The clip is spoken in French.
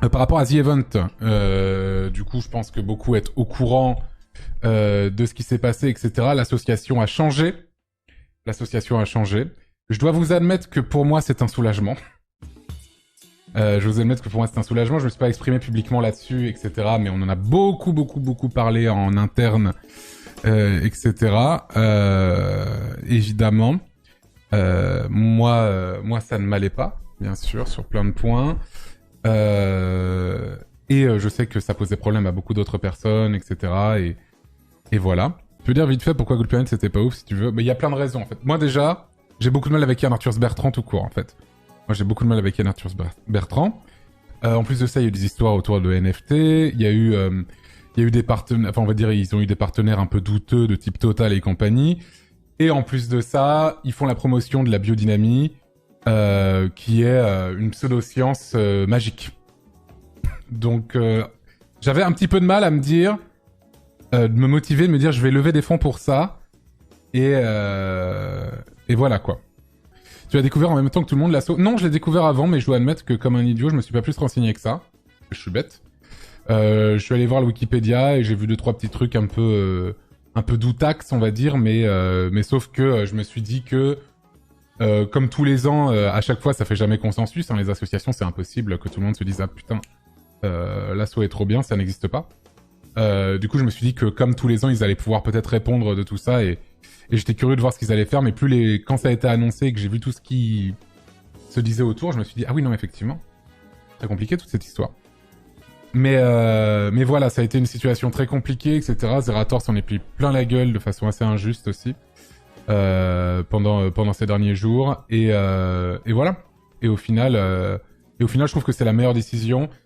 Par rapport à The Event, du coup, je pense que beaucoup êtes au courant de ce qui s'est passé, etc. L'association a changé. L'association a changé. Je dois vous admettre que pour moi, c'est un soulagement. Je vous admettre que pour moi, c'est un soulagement. Je me suis pas exprimé publiquement là-dessus, etc. Mais on en a beaucoup parlé en interne, etc. Évidemment. Moi, ça ne m'allait pas, bien sûr, sur plein de points. Je sais que ça posait problème à beaucoup d'autres personnes, etc. Et voilà. Je peux dire vite fait pourquoi Good Planet c'était pas ouf, si tu veux. Mais il y a plein de raisons, en fait. Moi, déjà, j'ai beaucoup de mal avec Yann Arthurs Bertrand tout court, en fait. Moi, j'ai beaucoup de mal avec Yann Arthurs Bertrand. En plus de ça, il y a eu des histoires autour de NFT. Il y a eu des partenaires, enfin, on va dire, ils ont eu des partenaires un peu douteux de type Total et compagnie. Et en plus de ça, ils font la promotion de la biodynamie, qui est une pseudo-science magique. Donc, j'avais un petit peu de mal à me dire, de me motiver, de me dire je vais lever des fonds pour ça. Et voilà quoi. Tu l'as découvert en même temps que tout le monde l'assaut? Non, je l'ai découvert avant, mais je dois admettre que comme un idiot, je me suis pas plus renseigné que ça. Je suis bête. Je suis allé voir le Wikipédia et j'ai vu 2-3 petits trucs un peu doutax, on va dire, mais sauf que je me suis dit que comme tous les ans, à chaque fois, ça fait jamais consensus. Hein, les associations, c'est impossible que tout le monde se dise ah putain, l'assaut est trop bien, ça n'existe pas. Du coup, je me suis dit que comme tous les ans, ils allaient pouvoir peut-être répondre de tout ça et j'étais curieux de voir ce qu'ils allaient faire. Mais quand ça a été annoncé et que j'ai vu tout ce qui se disait autour, je me suis dit ah oui non effectivement, très compliqué toute cette histoire. Mais voilà, ça a été une situation très compliquée, etc. Zerator s'en est pris plein la gueule de façon assez injuste aussi pendant ces derniers jours et voilà. Et au final, je trouve que c'est la meilleure décision.